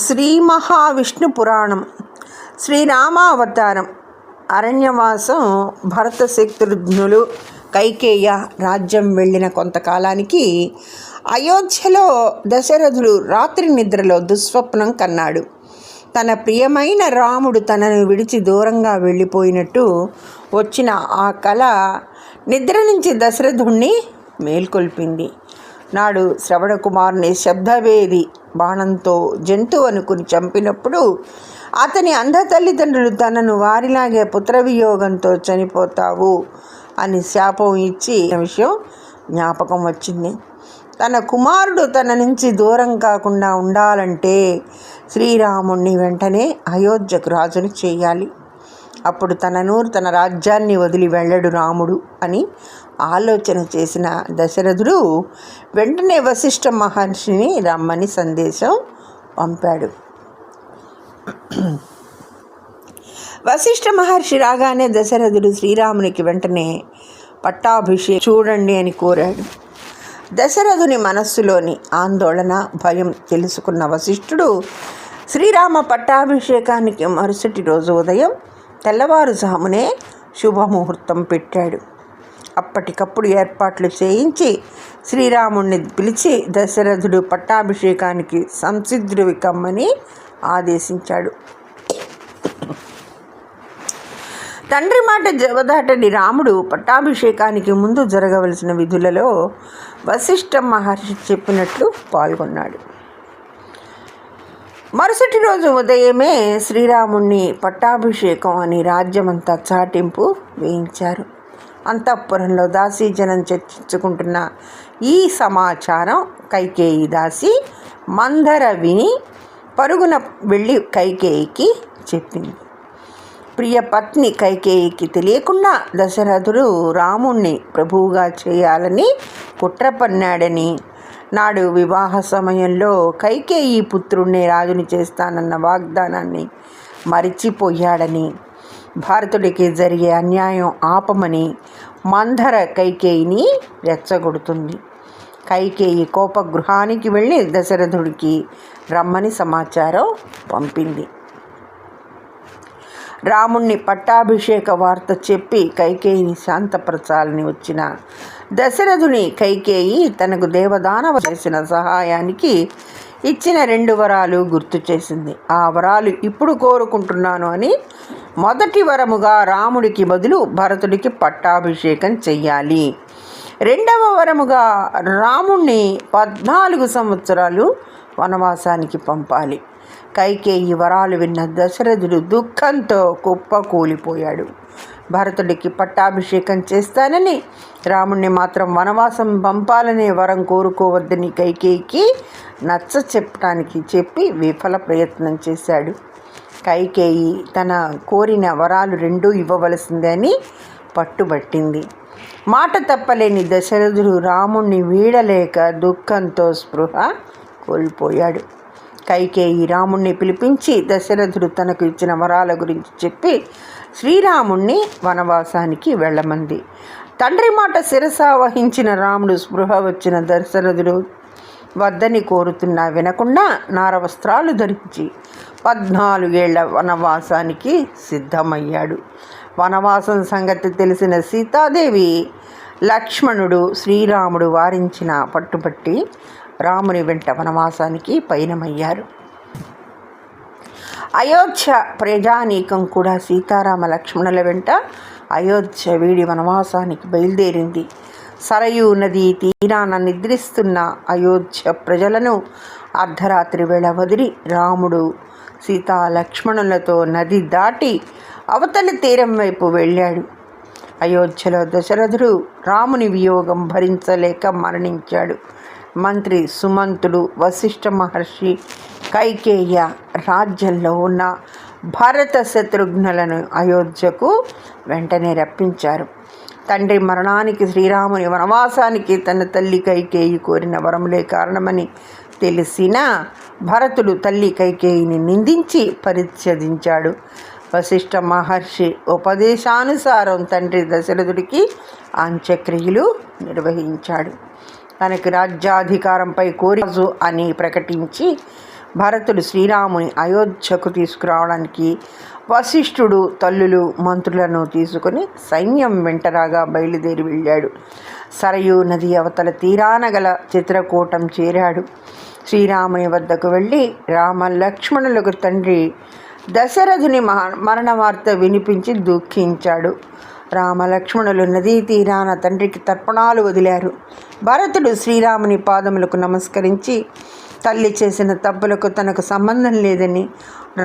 శ్రీ మహావిష్ణు పురాణం. శ్రీరామావతారం. అరణ్యవాసం. భరత శత్రుఘ్నులు కైకేయ రాజ్యం వెళ్ళిన కొంతకాలానికి అయోధ్యలో దశరథుడు రాత్రి నిద్రలో దుస్వప్నం కన్నాడు. తన ప్రియమైన రాముడు తనను విడిచి దూరంగా వెళ్ళిపోయినట్టు వచ్చిన ఆ కళ నిద్ర నుంచి దశరథుణ్ణి మేల్కొల్పింది. నాడు శ్రవణ కుమారుని శబ్దవేది బాణంతో జంతువు అనుకుని చంపినప్పుడు అతని అంధ తల్లిదండ్రులు తనను వారిలాగే పుత్రవియోగంతో చనిపోతావు అని శాపం ఇచ్చి విషయం జ్ఞాపకం వచ్చింది. తన కుమారుడు తన నుంచి దూరం కాకుండా ఉండాలంటే శ్రీరాముణ్ణి వెంటనే అయోధ్యకు రాజును చేయాలి. అప్పుడు తన రాజ్యాన్ని వదిలి వెళ్ళడు రాముడు అని ఆలోచన చేసిన దశరథుడు వెంటనే వశిష్ఠ మహర్షిని రమ్మని సందేశం పంపాడు. వశిష్ఠ మహర్షి రాగానే దశరథుడు శ్రీరామునికి వెంటనే పట్టాభిషేకం చూడండి అని కోరాడు. దశరథుని మనస్సులోని ఆందోళన, భయం తెలుసుకున్న వశిష్ఠుడు శ్రీరామ పట్టాభిషేకానికి మరుసటి రోజు ఉదయం తెల్లవారుజామునే శుభముహూర్తం పెట్టాడు. అప్పటికప్పుడు ఏర్పాట్లు చేయించి శ్రీరాముణ్ణి పిలిచి దశరథుడు పట్టాభిషేకానికి సంసిద్ధుడివి కమ్మని ఆదేశించాడు. తండ్రి మాట జవదాటని రాముడు పట్టాభిషేకానికి ముందు జరగవలసిన విధులలో వశిష్ఠ మహర్షి చెప్పినట్లు పాల్గొన్నాడు. మరుసటి రోజు ఉదయమే శ్రీరాముణ్ణి పట్టాభిషేకం అని రాజ్యమంతా చాటింపు వేయించారు. అంతఃపురంలో దాసీజనం చర్చించుకుంటున్న ఈ సమాచారం కైకేయి దాసి మందర విని పరుగున వెళ్ళి కైకేయికి చెప్పింది. ప్రియ పత్ని కైకేయికి తెలియకుండా దశరథుడు రాముణ్ణి ప్రభువుగా చేయాలని కుట్ర పన్నాడని, నాడు వివాహ సమయంలో కైకేయి పుత్రుణ్ణి రాజుని చేస్తానన్న వాగ్దానాన్ని మరిచిపోయాడని, భారతుడికి జరిగే అన్యాయం ఆపమని మందర కైకేయిని రెచ్చగొడుతుంది. కైకేయి కోపగృహానికి వెళ్ళి దశరథుడికి రమ్మని సమాచారం పంపింది. రాముణ్ణి పట్టాభిషేక వార్త చెప్పి కైకేయిని శాంతపరచాలని వచ్చిన దశరథుని కైకేయి తనకు దేవదానవ చేసిన సహాయానికి ఇచ్చిన 2 వరాలు గుర్తు చేసింది. ఆ వరాలు ఇప్పుడు కోరుకుంటున్నాను అని మొదటి వరముగా రాముడికి బదులు భరతుడికి పట్టాభిషేకం చెయ్యాలి. 2వ వరముగా రాముణ్ణి 14 సంవత్సరాలు వనవాసానికి పంపాలి. కైకేయి వరాలు విన్న దశరథుడు దుఃఖంతో కుప్పకూలిపోయాడు. భరతుడికి పట్టాభిషేకం చేస్తానని, రాముణ్ణి మాత్రం వనవాసం పంపాలనే వరం కోరుకోవద్దని కైకేయికి నచ్చ చెప్పి విఫల ప్రయత్నం చేశాడు. కైకేయి తన కోరిన వరాలు 2 ఇవ్వవలసిందే అని పట్టుబట్టింది. మాట తప్పలేని దశరథుడు రాముణ్ణి వీడలేక దుఃఖంతో స్పృహ కోల్పోయాడు. కైకేయి రాముణ్ణి పిలిపించి దశరథుడు తనకు ఇచ్చిన వరాల గురించి చెప్పి శ్రీరాముణ్ణి వనవాసానికి వెళ్ళమంది. తండ్రి మాట శిరస వహించిన రాముడు స్పృహ వచ్చిన దశరథుడు వద్దని కోరుతున్నా వినకుండా నారవస్త్రాలు ధరించి 14 ఏళ్ల వనవాసానికి సిద్ధమయ్యాడు. వనవాసం సంగతి తెలిసిన సీతాదేవి, లక్ష్మణుడు శ్రీరాముడు వారించిన పట్టుబట్టి రాముని వెంట వనవాసానికి పయనమయ్యారు. అయోధ్య ప్రజానీకం కూడా సీతారామ లక్ష్మణుల వెంట అయోధ్య వీడి వనవాసానికి బయలుదేరింది. సరయూ నది తీరాన నిద్రిస్తున్న అయోధ్య ప్రజలను అర్ధరాత్రి వేళ వదిలి రాముడు సీతా లక్ష్మణులతో నది దాటి అవతలి తీరం వైపు వెళ్ళాడు. అయోధ్యలో దశరథుడు రాముని వియోగం భరించలేక మరణించాడు. మంత్రి సుమంతుడు, వశిష్ఠ మహర్షి, కైకేయ రాజ్యంలో ఉన్న భరత శత్రుఘ్నులను అయోధ్యకు వెంటనే రప్పించారు. తండ్రి మరణానికి శ్రీరాముని వనవాసానికి తన తల్లి కైకేయి కోరిన వరములే కారణమని తెలిసిన భరతుడు తల్లి కైకేయిని నిందించి పరిత్యజించాడు. వశిష్ఠ మహర్షి ఉపదేశానుసారం తండ్రి దశరథుడికి అంత్యక్రియలు నిర్వహించాడు. తనకి రాజ్యాధికారంపై కోరాజు అని ప్రకటించి భరతుడు శ్రీరాముని అయోధ్యకు తీసుకురావడానికి వశిష్ఠుడు తల్లులు మంత్రులను తీసుకుని సైన్యం వెంటరాగా బయలుదేరి వెళ్ళాడు. సరయూ నది అవతల తీరాన గల చిత్రకూటం చేరాడు. శ్రీరాముని వద్దకు వెళ్ళి రామ లక్ష్మణులకు తండ్రి దశరథుని మరణ వార్త వినిపించి దుఃఖించాడు. రామలక్ష్మణులు నదీ తీరాన తండ్రికి తర్పణాలు వదిలారు. భరతుడు శ్రీరాముని పాదములకు నమస్కరించి తల్లి చేసిన తప్పులకు తనకు సంబంధం లేదని,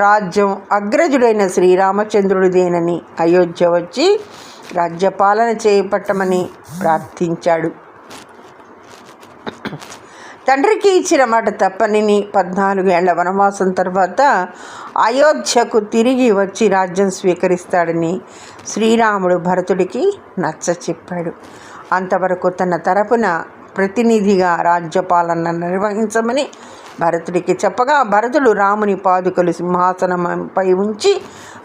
రాజ్యం అగ్రజుడైన శ్రీరామచంద్రుడిదేనని అయోధ్య వచ్చి రాజ్యపాలన చేపట్టమని ప్రార్థించాడు. తండ్రికి ఇచ్చిన మాట తప్పనిని 14 ఏళ్ల వనవాసం తర్వాత అయోధ్యకు తిరిగి వచ్చి రాజ్యం స్వీకరిస్తాడని శ్రీరాముడు భరతుడికి నచ్చ చెప్పాడు. అంతవరకు తన తరపున ప్రతినిధిగా రాజ్యపాలన నిర్వహించమని భరతుడికి చెప్పగా, భరతుడు రాముని పాదుకలు సింహాసనంపై ఉంచి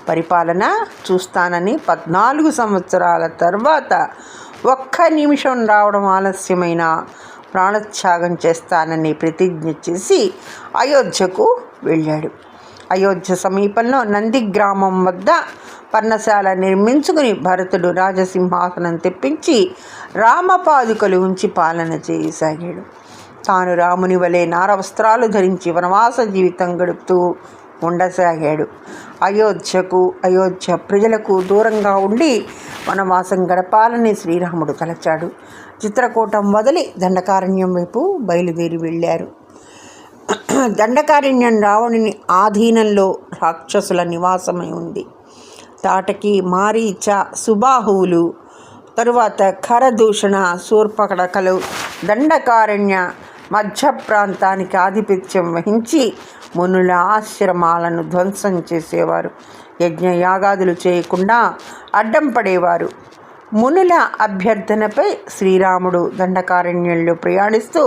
పరిపాలన చూస్తానని 14 సంవత్సరాల తర్వాత ఒక్క నిమిషం రావడం ఆలస్యమైన ప్రాణత్యాగం చేస్తానని ప్రతిజ్ఞ చేసి అయోధ్యకు వెళ్ళాడు. అయోధ్య సమీపంలో నంది గ్రామం వద్ద పర్ణశాల నిర్మించుకుని భరతుడు రాజసింహాసనం తెప్పించి రామపాదుకలు ఉంచి పాలన చేయసాగాడు. తాను రాముని వలె నారవస్త్రాలు ధరించి వనవాస జీవితం గడుపుతూ ఉండసాగాడు. అయోధ్య ప్రజలకు దూరంగా ఉండి వనవాసం గడపాలని శ్రీరాముడు తలచాడు. చిత్రకూటం వదిలి దండకారణ్యం వైపు బయలుదేరి వెళ్ళారు. దండకారణ్యం రావణుని ఆధీనంలో రాక్షసుల నివాసమై ఉంది. తాటకి, మారీచ, సుబాహువులు, తరువాత ఖరదూషణ, శూర్పణఖలు దండకారణ్య మధ్య ప్రాంతానికి ఆధిపత్యం వహించి మునుల ఆశ్రమాలను ధ్వంసం చేసేవారు. యజ్ఞయాగాదులు చేయకుండా అడ్డం పడేవారు. మునుల అభ్యర్థనపై శ్రీరాముడు దండకారణ్యంలో ప్రయాణిస్తూ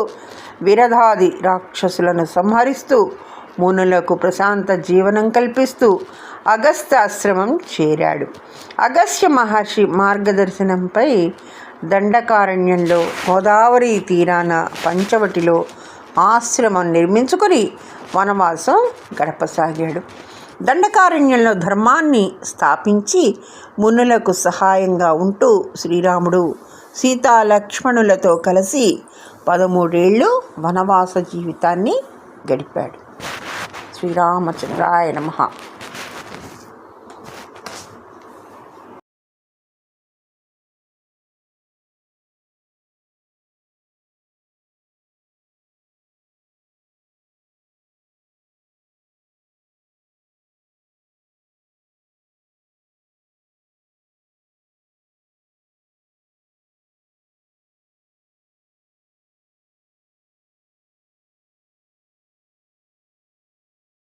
విరధాది రాక్షసులను సంహరిస్తూ మునులకు ప్రశాంత జీవనం కల్పిస్తూ అగస్త్యాశ్రమం చేరాడు. అగస్త్య మహర్షి మార్గదర్శనంపై దండకారణ్యంలో గోదావరి తీరాన పంచవటిలో ఆశ్రమం నిర్మించుకొని వనవాసం గడపసాగాడు. దండకారణ్యంలో ధర్మాన్ని స్థాపించి మునులకు సహాయంగా ఉంటూ శ్రీరాముడు సీతా లక్ష్మణులతో కలిసి 13 ఏళ్ళు వనవాస జీవితాన్ని గడిపాడు. శ్రీరామచంద్రాయ నమః.